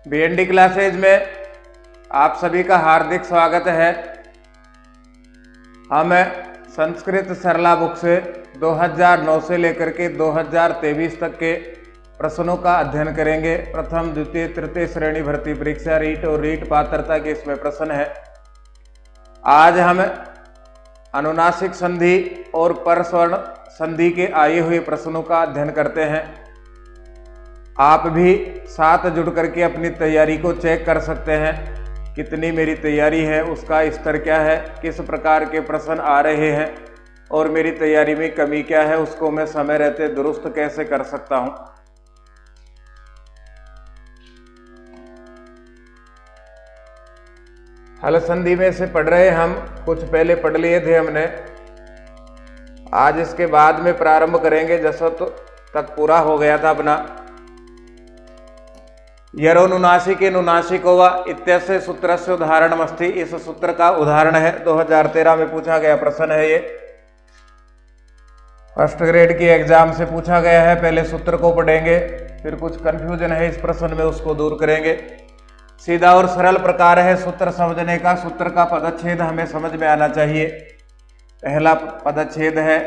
BND classes में आप सभी का हार्दिक स्वागत है। हम संस्कृत सरला बुक से 2009 से लेकर के 2023 तक के प्रश्नों का अध्ययन करेंगे। प्रथम, द्वितीय, तृतीय श्रेणी भर्ती परीक्षा रीट और रीट पात्रता के इसमें प्रश्न है। आज हम अनुनासिक संधि और परस्वर्ण संधि के आए हुए प्रश्नों का अध्ययन करते हैं। आप भी साथ जुड़ करके अपनी तैयारी को चेक कर सकते हैं, कितनी मेरी तैयारी है, उसका स्तर क्या है, किस प्रकार के प्रश्न आ रहे हैं और मेरी तैयारी में कमी क्या है, उसको मैं समय रहते दुरुस्त कैसे कर सकता हूं। हल संधि में से पढ़ रहे हम, कुछ पहले पढ़ लिए थे हमने। आज इसके बाद में प्रारंभ करेंगे, जैसा तो तक पूरा हो गया था अपना। यरोनुनासिके नुनासिको वा इत्यस्य सूत्रस्य उदाहरणमस्ति। इस सूत्र का उदाहरण है, 2013 में पूछा गया प्रश्न है ये। फर्स्ट ग्रेड की एग्जाम से पूछा गया है। पहले सूत्र को पढ़ेंगे, फिर कुछ कंफ्यूजन है इस प्रश्न में, उसको दूर करेंगे। सीधा और सरल प्रकार है सूत्र समझने का। सूत्र का पदच्छेद हमें समझ में आना चाहिए। पहला पदच्छेद है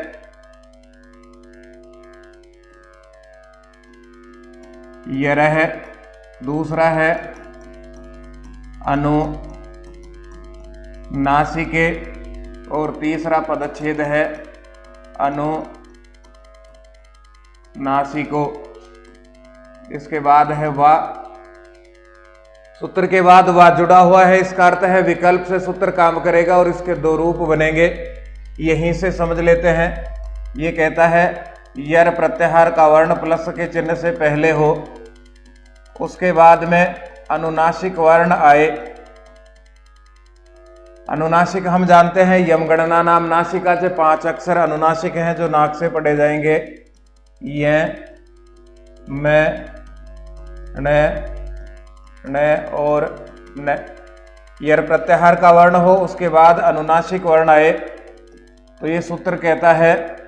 यरह, दूसरा है अनुनासिके और तीसरा पदच्छेद है अनुनासिको। इसके बाद है वा। सूत्र के बाद वा जुड़ा हुआ है, इसका अर्थ है विकल्प से सूत्र काम करेगा और इसके दो रूप बनेंगे। यहीं से समझ लेते हैं। ये कहता है यर प्रत्याहार का वर्ण प्लस के चिन्ह से पहले हो, उसके बाद में अनुनासिक वर्ण आए। अनुनासिक हम जानते हैं यमगणना नाम नासिका से 5 अक्षर अनुनासिक हैं जो नाक से पढ़े जाएंगे। ये मैं न और न। यर प्रत्याहार का वर्ण हो, उसके बाद अनुनासिक वर्ण आए, तो ये सूत्र कहता है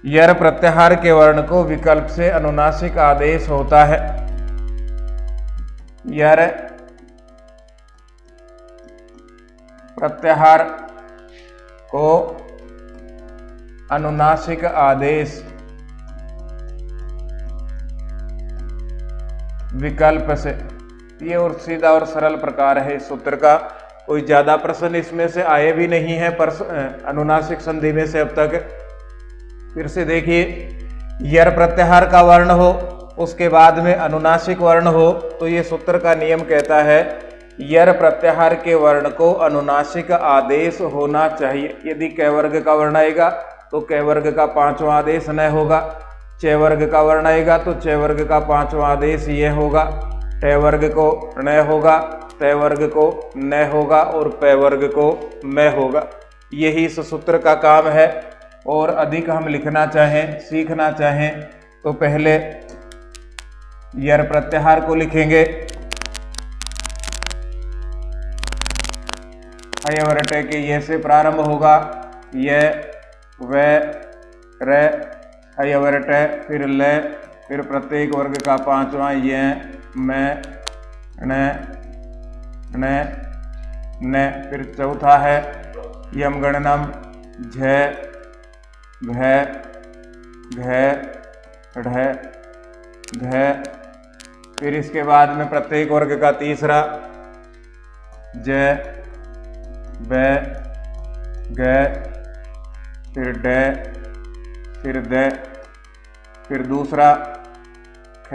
यर प्रत्याहार के वर्ण को विकल्प से अनुनासिक आदेश होता है। यर प्रत्याहार को अनुनासिक आदेश विकल्प से। ये और सीधा और सरल प्रकार है इस सूत्र का। कोई ज्यादा प्रश्न इसमें से आए भी नहीं है अनुनासिक संधि में से अब तक। फिर से देखिए, यर प्रत्याहार का वर्ण हो, उसके बाद में अनुनासिक वर्ण हो, तो ये सूत्र का नियम कहता है यर प्रत्याहार के वर्ण को अनुनासिक आदेश होना चाहिए। यदि क वर्ग का वर्ण आएगा तो क वर्ग का 5वां आदेश न होगा। च वर्ग का वर्ण आएगा तो च वर्ग का 5वां आदेश ये होगा। ट वर्ग को न होगा, त वर्ग को न होगा और प वर्ग को म होगा। यही इस सूत्र का काम है। और अधिक हम लिखना चाहें, सीखना चाहें, तो पहले यर प्रत्याहार को लिखेंगे। अयवरटे के ये से प्रारंभ होगा। य व र अयवरटे, फिर ल, फिर प्रत्येक वर्ग का 5वां य मैं न। फिर चौथा है यमगणनम झ घ घ ढ घ। फिर इसके बाद में प्रत्येक वर्ग का तीसरा ज ब ग, फिर ड, फिर द, फिर दूसरा ख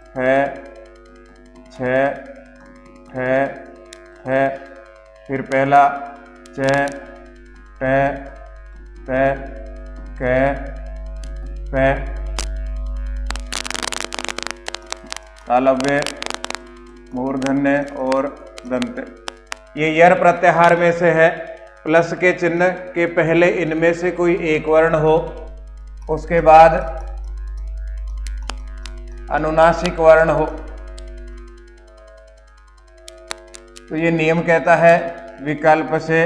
फ छ ठ ठ, फिर पहला च ट प क प। तालव्य, मूर्धन्य और दंत। ये यर प्रत्याहार में से है। प्लस के चिन्ह के पहले इनमें से कोई एक वर्ण हो, उसके बाद अनुनासिक वर्ण हो, तो ये नियम कहता है विकल्प से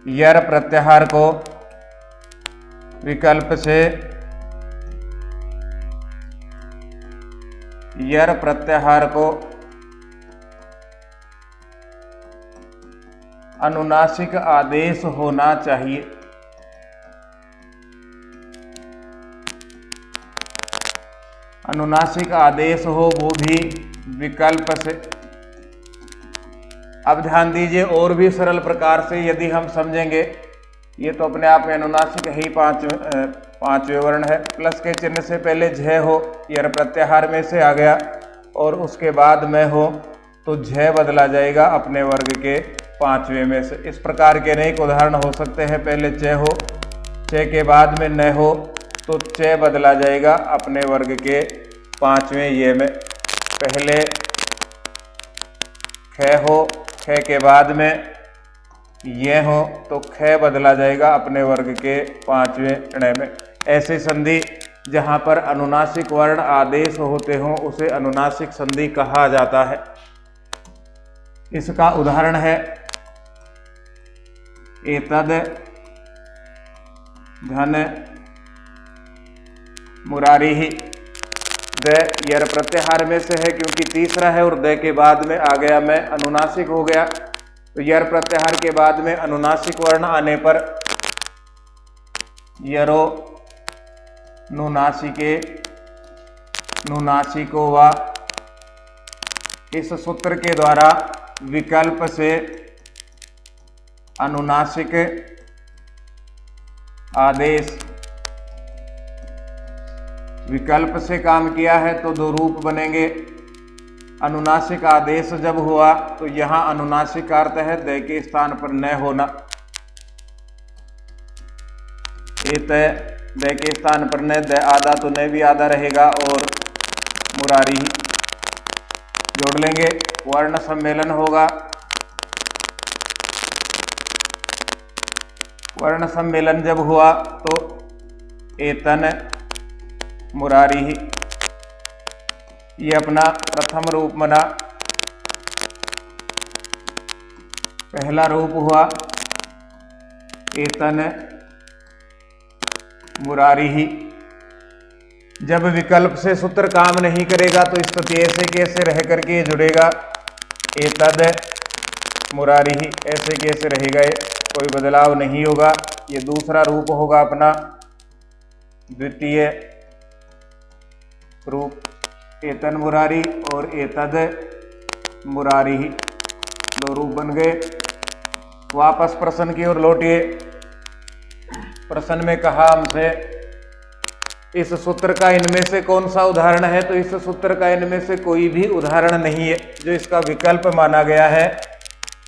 यर प्रत्याहार को विकल्प से यर प्रत्याहार को अनुनासिक आदेश होना चाहिए। अनुनासिक आदेश हो वो भी विकल्प से। अब ध्यान दीजिए, और भी सरल प्रकार से यदि हम समझेंगे, ये तो अपने आप में अनुनासिक ही पांचवें वर्ण है। प्लस के चिन्ह से पहले झ हो, यर प्रत्याहार में से आ गया, और उसके बाद में हो तो झ बदला जाएगा अपने वर्ग के पांचवें में से। इस प्रकार के अनेक उदाहरण हो सकते हैं। पहले च हो, च के बाद में न हो तो च बदला जाएगा अपने वर्ग के पांचवें ये में। पहले ख हो, ख के बाद में ये हो तो ख बदला जाएगा अपने वर्ग के पांचवें ण में। ऐसी संधि जहां पर अनुनासिक वर्ण आदेश होते हों उसे अनुनासिक संधि कहा जाता है। इसका उदाहरण है एतद धन मुरारी ही। द यर प्रत्याहार में से है क्योंकि तीसरा है, और द के बाद में आ गया मैं, अनुनासिक हो गया। तो यर प्रत्याहार के बाद में अनुनासिक वर्ण आने पर यरो नुनासिके नुनासिको वा, इस सूत्र के द्वारा विकल्प से अनुनासिक आदेश, विकल्प से काम किया है तो दो रूप बनेंगे। अनुनासिक आदेश जब हुआ तो यहां अनुनासिक का अर्थ है द के स्थान पर न होना। एत द के स्थान पर न, द आधा तो न भी आधा रहेगा, और मुरारी जोड़ लेंगे, वर्ण सम्मेलन होगा। वर्ण सम्मेलन जब हुआ तो एतन मुरारी ही, ये अपना प्रथम रूप बना। पहला रूप हुआ एतन मुरारी ही। जब विकल्प से सूत्र काम नहीं करेगा तो स्थिति ऐसे कैसे रह करके जुड़ेगा, एतद मुरारी ही, ऐसे कैसे रहेगा, ये कोई बदलाव नहीं होगा। ये दूसरा रूप होगा अपना, द्वितीय रूप एतन मुरारी और एतद मुरारी ही, दो रूप बन गए। वापस प्रश्न की ओर लौटिए। प्रश्न में कहा हमसे इस सूत्र का इनमें से कौन सा उदाहरण है, तो इस सूत्र का इनमें से कोई भी उदाहरण नहीं है। जो इसका विकल्प माना गया है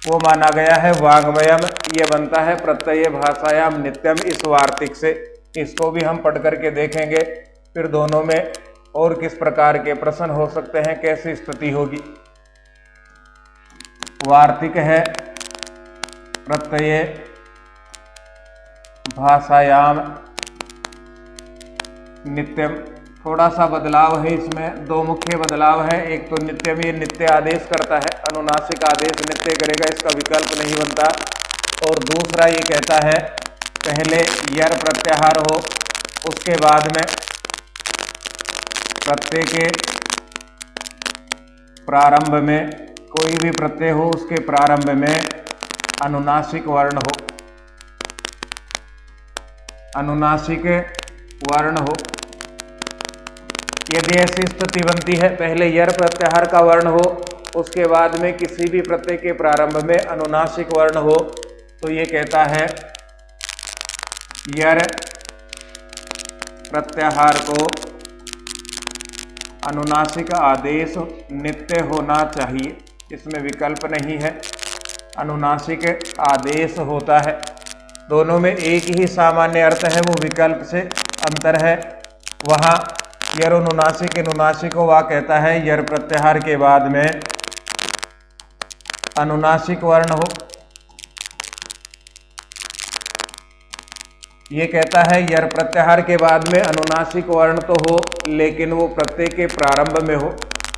वो माना गया है वाग्मयम। ये बनता है प्रत्यय भाषायाम नित्यम, इस वार्तिक से। इसको भी हम पढ़ करके देखेंगे, फिर दोनों में और किस प्रकार के प्रश्न हो सकते हैं, कैसी स्थिति होगी। वार्तिक है प्रत्यय भाषायाम नित्यम। थोड़ा सा बदलाव है इसमें, दो मुख्य बदलाव है। एक तो नित्यम, ये नित्य आदेश करता है, अनुनासिक आदेश नित्य करेगा, इसका विकल्प नहीं बनता। और दूसरा ये कहता है पहले यर प्रत्याहार हो, उसके बाद में प्रत्यय के प्रारंभ में, कोई भी प्रत्यय हो उसके प्रारंभ में अनुनासिक वर्ण हो, अनुनासिक वर्ण हो। यदि ऐसी स्थिति बनती है, पहले यर प्रत्याहार का वर्ण हो, उसके बाद में किसी भी प्रत्यय के प्रारंभ में अनुनासिक वर्ण हो, तो ये कहता है यर प्रत्याहार को अनुनासिक आदेश नित्य होना चाहिए। इसमें विकल्प नहीं है, अनुनासिक आदेश होता है। दोनों में एक ही सामान्य अर्थ है, वो विकल्प से अंतर है। वहाँ यर अनुनासिक अनुनासिक को वह कहता है यर प्रत्याहार के बाद में अनुनासिक वर्ण हो। ये कहता है यर प्रत्याहार के बाद में अनुनासिक वर्ण तो हो, लेकिन वो प्रत्यय के प्रारंभ में हो।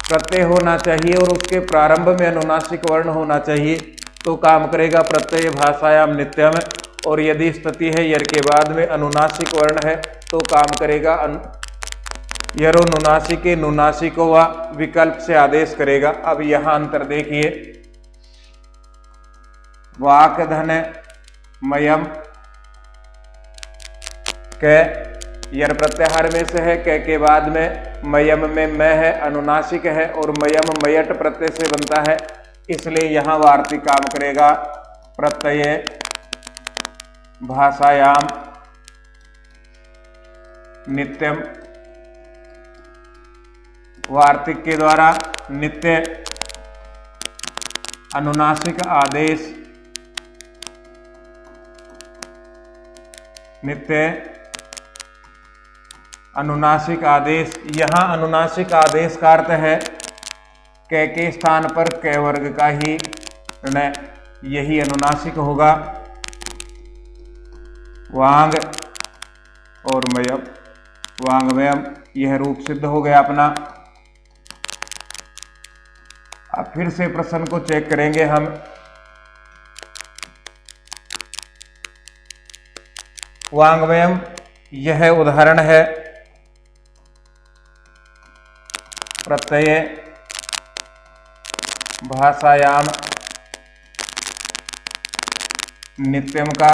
प्रत्यय होना चाहिए और उसके प्रारंभ में अनुनासिक वर्ण होना चाहिए, तो काम करेगा प्रत्यय भाषायाम नित्यम। और यदि स्थिति है यर के बाद में अनुनासिक वर्ण है, तो काम करेगा यरो नुनासिके नुनासिको वा विकल्प से आदेश करेगा। अब यहां अंतर देखिए, वाक धन मयम क यर प्रत्याहार में से है, के बाद में मयम में मैं है, अनुनासिक है और मयम मयट प्रत्यय से बनता है, इसलिए यहां वार्तिक काम करेगा। प्रत्यय भाषायाम नित्यम, वार्तिक के द्वारा नित्य अनुनासिक आदेश, नित्य अनुनासिक आदेश। यहां अनुनासिक आदेश का अर्थ है के स्थान पर क वर्ग का ही न, यही अनुनासिक होगा। वांग और मयम, वांगमयम, यह रूप सिद्ध हो गया अपना। अब फिर से प्रश्न को चेक करेंगे हम। वांगमयम यह उदाहरण है प्रत्यय भाषायाम नित्यम का,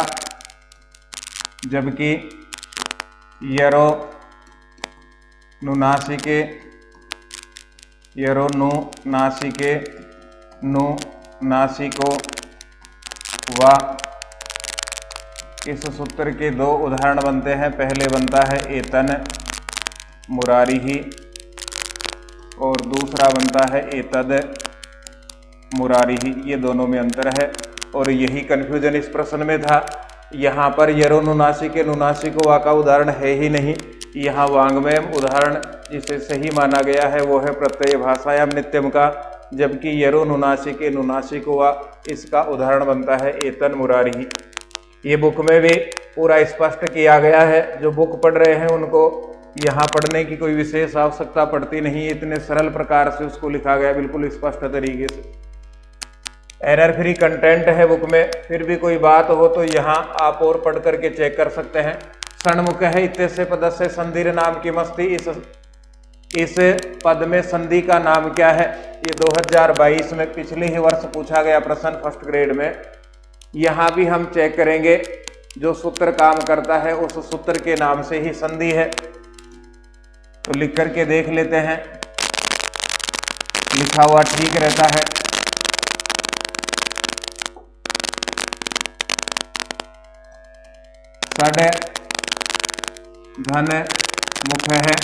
जबकि यरो नुनासिके, यरो नु नासिके नु नासिको वा। इस सूत्र के दो उदाहरण बनते हैं। पहले बनता है एतन मुरारी ही और दूसरा बनता है एतद मुरारी ही। ये दोनों में अंतर है और यही कंफ्यूजन इस प्रश्न में था। यहाँ पर यरो नुनासिके नुनासिको वा का उदाहरण है ही नहीं। यहाँ वांग्मयम उदाहरण जिसे सही माना गया है वो है प्रत्यय भाषायाम नित्यम का, जबकि यरो नुनासिके नुनासिको वा इसका उदाहरण बनता है एतन मुरारी ही। ये बुक में भी पूरा स्पष्ट किया गया है। जो बुक पढ़ रहे हैं उनको यहाँ पढ़ने की कोई विशेष आवश्यकता पड़ती नहीं, इतने सरल प्रकार से उसको लिखा गया, बिल्कुल स्पष्ट तरीके से। एरर फ्री कंटेंट है बुक में, फिर भी कोई बात हो तो यहाँ आप और पढ़ करके चेक कर सकते हैं। षण्मुख है इत्यस्य पदस्य संधिर नाम की मस्ती, इस पद में संधि का नाम क्या है? ये 2022 में पिछले ही वर्ष पूछा गया प्रश्न फर्स्ट ग्रेड में। यहाँ भी हम चेक करेंगे, जो सूत्र काम करता है उस सूत्र के नाम से ही संधि है। तो लिख करके देख लेते हैं, लिखा हुआ ठीक रहता है। सड धन मुख है,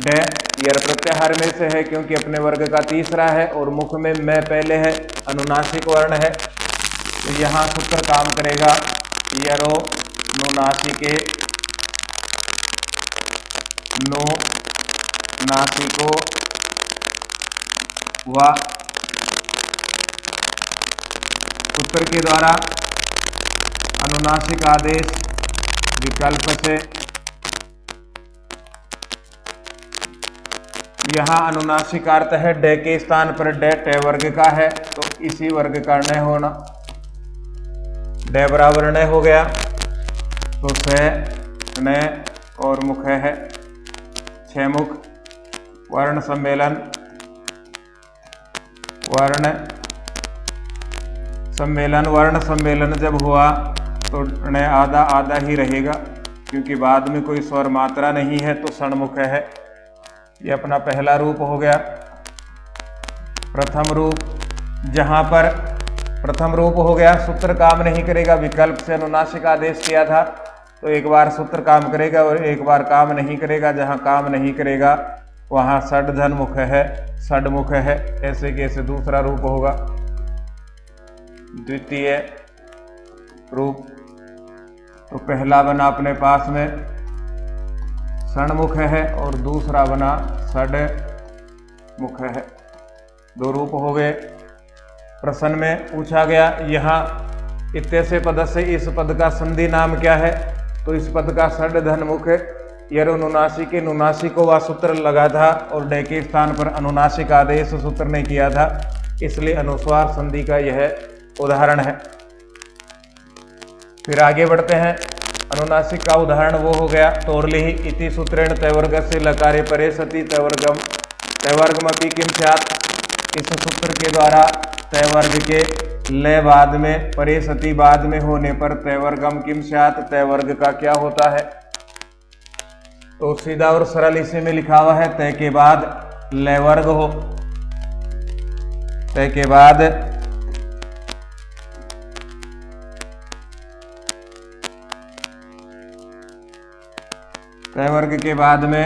डे यर प्रत्याहार में से है क्योंकि अपने वर्ग का तीसरा है और मुख में मैं पहले है, अनुनासिक वर्ण है। तो यहाँ सूत्र काम करेगा यरो नुनासिके नो नासिको वा। सूत्र के द्वारा अनुनासिक आदेश विकल्प से, यहाँ अनुनासिक अर्थ है डे के स्थान पर डे टे वर्ग का है तो इसी वर्ग का न होना, डे बराबर न हो गया तो से न और मुख है छह मुख। वर्ण सम्मेलन, वर्ण सम्मेलन, वर्ण सम्मेलन जब हुआ तो न आधा आधा ही रहेगा क्योंकि बाद में कोई स्वर मात्रा नहीं है तो षण्मुख है। ये अपना पहला रूप हो गया। प्रथम रूप, जहां पर प्रथम रूप हो गया सूत्र काम नहीं करेगा, विकल्प से अनुनासिक आदेश किया था तो एक बार सूत्र काम करेगा और एक बार काम नहीं करेगा। जहां काम नहीं करेगा वहां षड धन मुख है, षडमुख है, ऐसे कैसे दूसरा रूप होगा। द्वितीय रूप तो पहला बना अपने पास में षण्मुख है और दूसरा बना षड मुख है, दो रूप हो गए। प्रश्न में पूछा गया यहाँ इत्यस्य पद से इस पद का संधि नाम क्या है? तो इस पद का षड धन मुख यरो नुनासिके नुनासिको वा सूत्र लगा था और डे के स्थान पर अनुनासिक आदेश सूत्र ने किया था, इसलिए अनुस्वार संधि का यह उदाहरण है। फिर आगे बढ़ते हैं। अनुनासिक का उदाहरण वो हो गया तोरलिहि इति सूत्रेण तैवर्गस्य लकारे परे सति तैवर्गमपि किम स्यात्। इस सूत्र के द्वारा तैवर्ग के लय बाद में परे सति बाद में होने पर तैवर्गम किम स्यात्, तैवर्ग का क्या होता है। तो सीधा और सरल इसी में लिखा हुआ है तय के बाद लय वर्ग हो, तय के बाद तय वर्ग के बाद में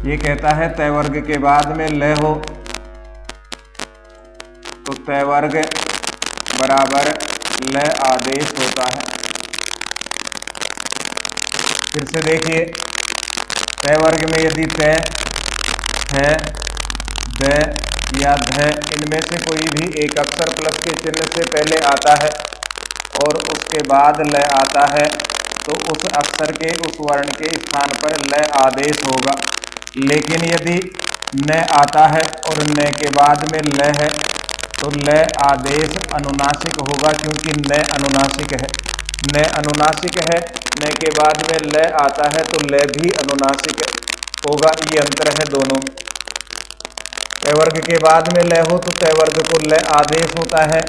ये कहता है तय वर्ग के बाद में लय हो तो तय वर्ग बराबर लय आदेश होता है। फिर से देखिए तय वर्ग में यदि तय है द या ध इनमें से कोई भी एक अक्षर प्लस के चिन्ह से पहले आता है और उसके बाद लय आता है तो उस अक्षर के उस वर्ण के स्थान पर लय आदेश होगा। लेकिन यदि न आता है और न के बाद में लय है तो लय आदेश अनुनासिक होगा, क्योंकि न अनुनासिक है। न अनुनासिक है, न के बाद में लय आता है तो लय भी अनुनासिक होगा। ये अंतर है दोनों में। तय वर्ग के बाद में लय हो तो तय वर्ग को लय आदेश होता है,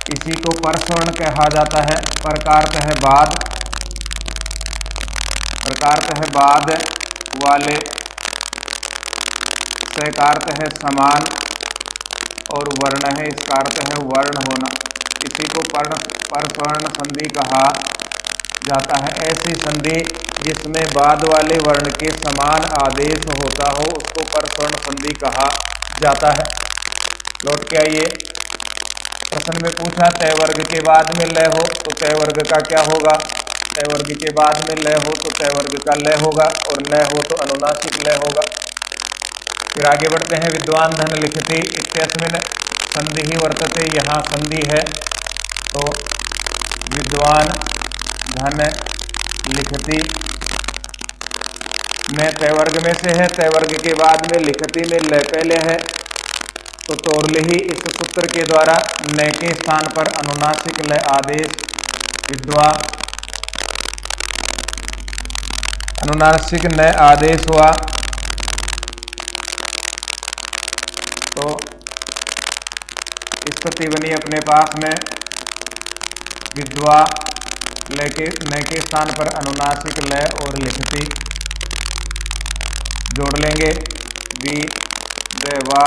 इसी को परस्वर्ण कहा जाता है। प्रकारत है बाद, प्रकारत है बाद वाले, सकारत है समान और वर्ण है इसका अर्थ है वर्ण होना, इसी को परस्वर्ण संधि कहा जाता है। ऐसी संधि जिसमें बाद वाले वर्ण के समान आदेश होता हो उसको परस्वर्ण संधि कहा जाता है। लौट के आइए, प्रश्न में पूछा तय वर्ग के बाद में लय हो तो तय वर्ग का क्या होगा। तय वर्ग के बाद में लय हो तो तय वर्ग का लय होगा और लय हो तो अनुनासिक लय होगा। फिर आगे बढ़ते हैं। विद्वान धन लिखति इत्यस्मिन् संधि वर्तते, यहाँ संधि है तो विद्वान धन लिखति में तय वर्ग में से है, तय वर्ग के बाद में लिखति में लय पहले है तो तोरलिहि इस सूत्र के द्वारा न के स्थान पर अनुनासिक लय आदेश विद्वा अनुनासिक नय आदेश हुआ तो स्थिति बनी अपने पास में विद्वा लय के न के स्थान पर अनुनासिक लय और लिखति जोड़ लेंगे। विद्वा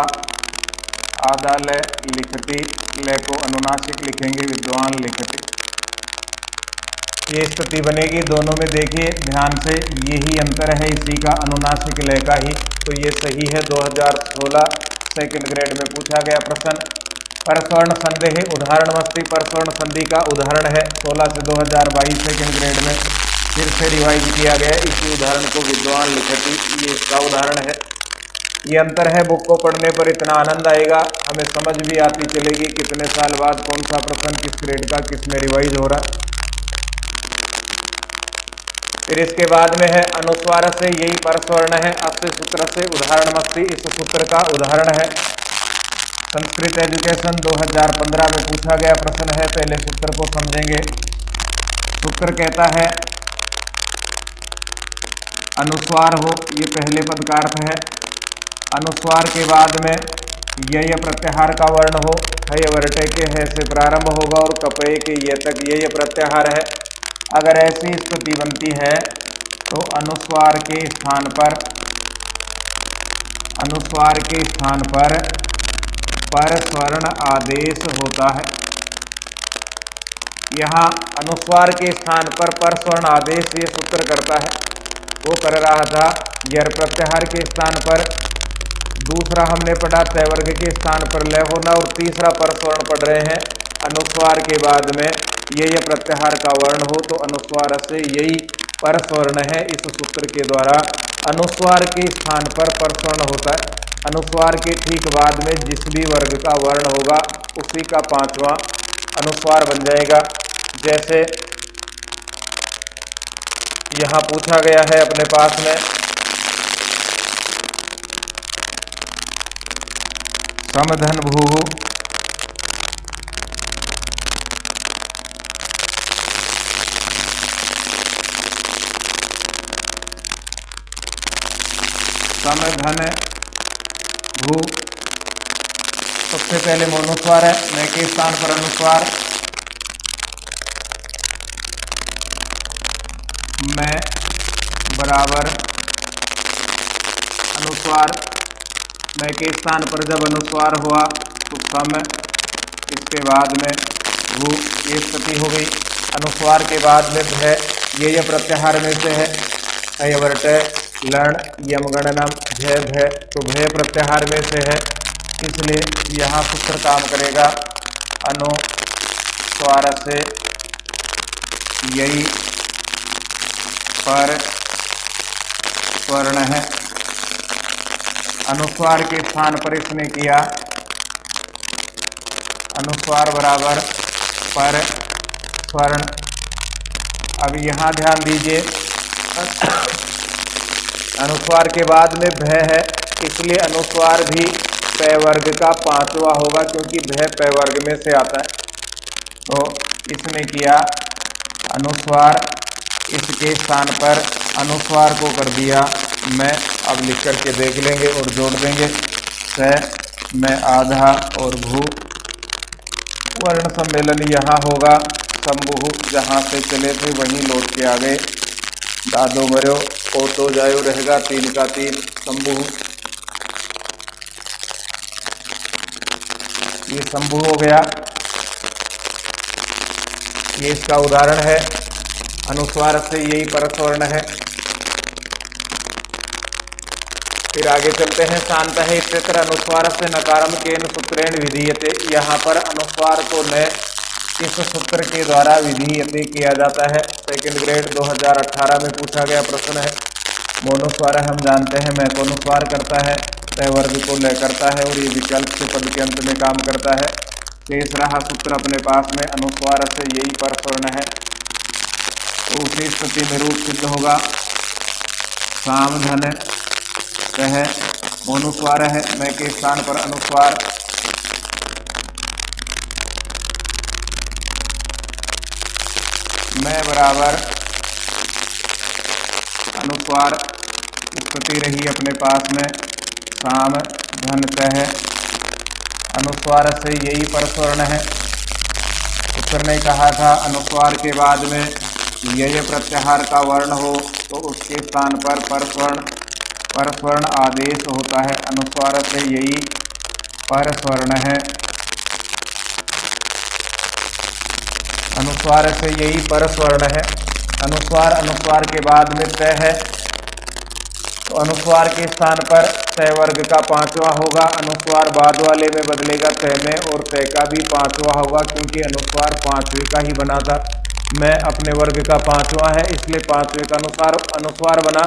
आधा लय लिखति, लय को अनुनासिक लिखेंगे विद्वान लिखति। ये स्थिति बनेगी दोनों में। देखिए ध्यान से, यही अंतर है इसी का, अनुनासिक लय का ही। तो ये सही है। 2016 सेकंड ग्रेड में पूछा गया प्रश्न। परस्वर्ण संधि उदाहरण मस्ती, परस्वर्ण संधि का उदाहरण है 16 से 2022 सेकंड ग्रेड में फिर से रिवाइज किया गया इसी उदाहरण को, विद्वान लिखति, ये इसका उदाहरण है। ये अंतर है। बुक को पढ़ने पर इतना आनंद आएगा, हमें समझ भी आती चलेगी कितने साल बाद कौन सा प्रश्न किस ग्रेड का किस में रिवाइज हो रहा। फिर इसके बाद में है अनुस्वार से, यही परस्वर्ण है। अस्य सूत्र से उदाहरणमस्ति, इस सूत्र का उदाहरण है। संस्कृत एजुकेशन 2015 में पूछा गया प्रश्न है। पहले सूत्र को समझेंगे। सूत्र कहता है अनुस्वार हो, ये पहले पद का अर्थ है। अनुस्वार के बाद में यय प्रत्याहार का वर्ण हो, हय वर्टे के है से प्रारंभ होगा और कपये के ये तक यय प्रत्याहार है। अगर ऐसी स्थिति बनती है तो अनुस्वार के स्थान पर परस्वर्ण आदेश होता है। यहाँ अनुस्वार के स्थान पर परस्वर्ण आदेश ये सूत्र करता है। वो कर रहा था यर प्रत्याहार के स्थान पर, दूसरा हमने पढ़ा तय वर्ग के स्थान पर लय होना, और तीसरा परस्वर्ण पढ़ रहे हैं अनुस्वार के बाद में यय प्रत्याहार का वर्ण हो तो अनुस्वार से यही परस्वर्ण है। इस सूत्र के द्वारा अनुस्वार के स्थान पर परस्वर्ण होता है। अनुस्वार के ठीक बाद में जिस भी वर्ग का वर्ण होगा उसी का पांचवा अनुस्वार बन जाएगा। जैसे यहाँ पूछा गया है अपने पास में समधन भू सम धन भू। सबसे पहले मोनुस्वार है, मैं के स्थान पर अनुस्वार, मैं बराबर अनुस्वार, मैं के स्थान पर जब अनुस्वार हुआ तो सम, इसके बाद में भू, ये स्थिति हो गई। अनुस्वार के बाद में भय, ये प्रत्याहार में से है, अयवर्ट लण यमगणनम भय भय, तो भय प्रत्याहार में से है, इसलिए यहाँ सूत्र काम करेगा। अनुस्वार से यही पर स्वर्ण है। अनुस्वार के स्थान पर इसने किया अनुस्वार बराबर पर स्वर्ण। अब यहाँ ध्यान दीजिए, अनुस्वार के बाद में भय है, इसलिए अनुस्वार भी पै वर्ग का पांचवा होगा, क्योंकि भय पै वर्ग में से आता है। तो इसने किया अनुस्वार, इसके स्थान पर अनुस्वार को कर दिया मैं। अब लिख करके देख लेंगे और जोड़ देंगे। स में आधा और भू, वर्ण सम्मेलन यहाँ होगा। संभु जहाँ से चले थे वहीं लौट के आ गए। दादो मरो ओ तो जायो रहेगा, 3 का 3 संभु। ये संभु हो गया, ये इसका उदाहरण है। अनुस्वार से यही परस्वर्ण है। फिर आगे चलते हैं। शांत है इत्यत्र अनुस्वार से नकारम केन सूत्रेण विधीयते। यहाँ पर अनुस्वार को न किस सूत्र के द्वारा विधीयते किया जाता है। सेकंड ग्रेड 2018 में पूछा गया प्रश्न है। मोनुस्वार हम जानते हैं मैं को अनुस्वार करता है, तय वर्ग को लय करता है और ये विकल्प से पद के अंत में काम करता है। शेष रहा सूत्र अपने पास में, अनुस्वार से यही परस्वर्ण है, तो उसी स्थिति में रूप सिद्ध होगा। साम धन कह, मोनुस्वार है, मैं के स्थान पर अनुस्वार, मैं बराबर अनुस्वार, स्थिति रही अपने पास में। साम धन कह, अनुस्वार से यही परस्वर्ण है। उत्तर ने कहा था अनुस्वार के बाद में यह प्रत्याहार का वर्ण हो तो उसके स्थान पर परस्वर्ण आदेश होता है। अनुस्वार से यही परस्वर्ण है। अनुस्वार से यही परस्वर्ण है। अनुस्वार के बाद में तय है, तो अनुस्वार के स्थान पर तय वर्ग का पांचवा होगा। अनुस्वार बाद वाले में बदलेगा तय में, और तय का भी पांचवा होगा, क्योंकि अनुस्वार पांचवे का ही बना था। मैं अपने वर्ग का पांचवा है, इसलिए पांचवे का अनुस्वार बना।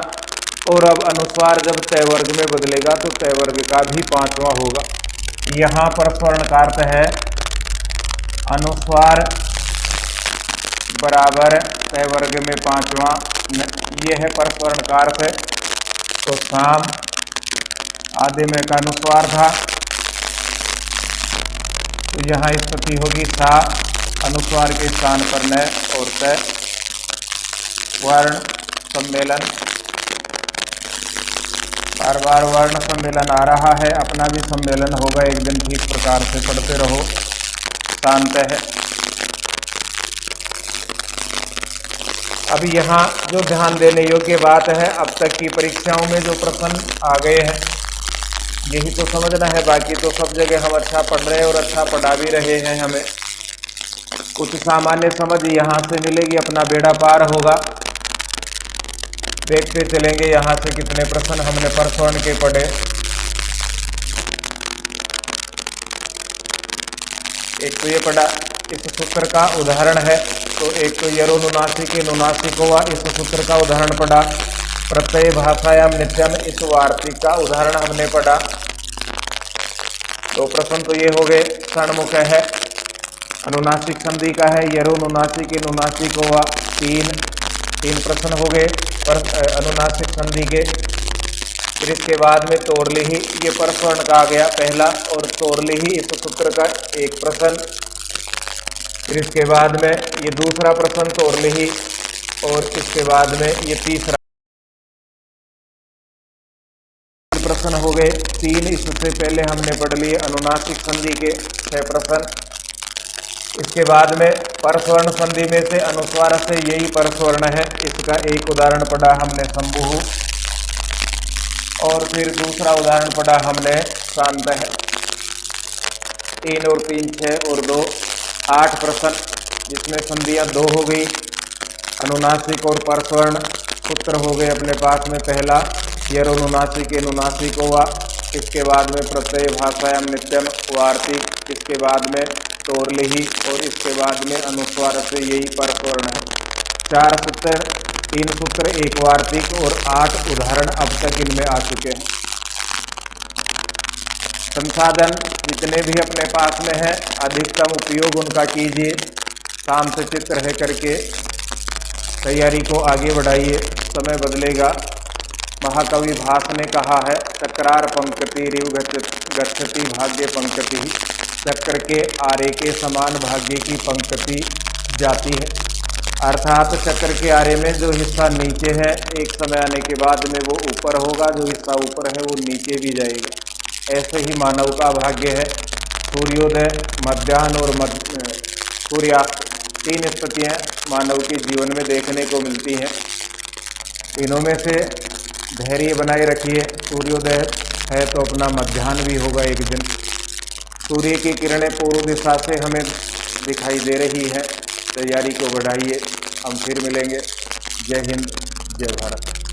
और अब अनुस्वार जब तय वर्ग में बदलेगा तो तय वर्ग का भी पांचवा होगा। यहाँ पर स्वर्ण का अर्थ है अनुस्वार बराबर तय वर्ग में पांचवा, ये है परस्वर्ण का अर्थ है। तो साम आधे में का अनुस्वार था, तो यहाँ स्थिति होगी सा, अनुस्वार के स्थान पर न और तय, वर्ण सम्मेलन। बार बार वर्ण सम्मेलन आ रहा है, अपना भी सम्मेलन होगा एक दिन, ठीक प्रकार से पढ़ते रहो। शांत है। अब यहाँ जो ध्यान देने योग्य बात है, अब तक की परीक्षाओं में जो प्रश्न आ गए हैं यही तो समझना है। बाकी तो सब जगह हम अच्छा पढ़ रहे हैं और अच्छा पढ़ा भी रहे हैं। हमें कुछ सामान्य समझ यहाँ से मिलेगी, अपना बेड़ा पार होगा। देखते चलेंगे यहाँ से कितने प्रश्न हमने परस्वर्ण के पढ़े। एक तो ये पढ़ा, इस सूत्र का उदाहरण है। तो एक तो यरोनुनासिक के नुनासिक हुआ, इस सूत्र का उदाहरण पढ़ा। प्रत्यय भाषायाम नित्यम, इस वार्तिक का उदाहरण हमने पढ़ा। तो प्रश्न तो ये हो गए। षण्मुख है, अनुनासिक संधि का है। यरोनुनासिक के नुनासिक हुआ, तीन प्रश्न हो गए पर अनुनासिक संधि के। फिर इसके बाद में तोरलिही, ये परस्वर्ण का आ गया पहला, और तोरलिही इस सूत्र का एक प्रश्न। फिर इसके बाद में ये दूसरा प्रश्न तोरलिही, और इसके बाद में ये तीसरा प्रश्न हो गए 3। इससे पहले हमने पढ़ लिए अनुनासिक संधि के 6 प्रश्न। इसके बाद में परस्वर्ण संधि में से अनुस्वार से यही परस्वर्ण है, इसका एक उदाहरण पढ़ा हमने संभू, और फिर दूसरा उदाहरण पढ़ा हमने शांत है। 3 और 3 6 और 2 8 प्रश्न, जिसमें संधियां 2 हो गई, अनुनासिक और परस्वर्ण सूत्र हो गए अपने पास में। पहला यरोनुनासिक अनुनासिक हुआ, इसके बाद में प्रत्यय भाषायाम नित्यम वार्तिक, इसके बाद में तोरलिही, और इसके बाद में अनुस्वार से यही परस्वर्ण है। 4 सूत्र, 3 सूत्र, 1 वार्तिक और 8 उदाहरण अब तक इनमें आ चुके हैं। संसाधन जितने भी अपने पास में है अधिकतम उपयोग उनका कीजिए, शांत चित्त रह करके तैयारी को आगे बढ़ाइए, समय बदलेगा। महाकवि भास ने कहा है, चक्रार पंक्ति रिव गच्छति भाग्य पंक्ति, चक्र के आरे के समान भाग्य की पंक्ति जाती है। अर्थात चक्र के आरे में जो हिस्सा नीचे है एक समय आने के बाद में वो ऊपर होगा, जो हिस्सा ऊपर है वो नीचे भी जाएगा। ऐसे ही मानव का भाग्य है। सूर्योदय, मध्याह्न और सूर्यास्त 3 स्थितियाँ मानव के जीवन में देखने को मिलती हैं। तीनों में से धैर्य बनाए रखिए। सूर्योदय है तो अपना मध्याह्न भी होगा एक दिन। सूर्य की किरणें पूर्व दिशा से हमें दिखाई दे रही है, तैयारी को बढ़ाइए। हम फिर मिलेंगे। जय हिंद, जय भारत।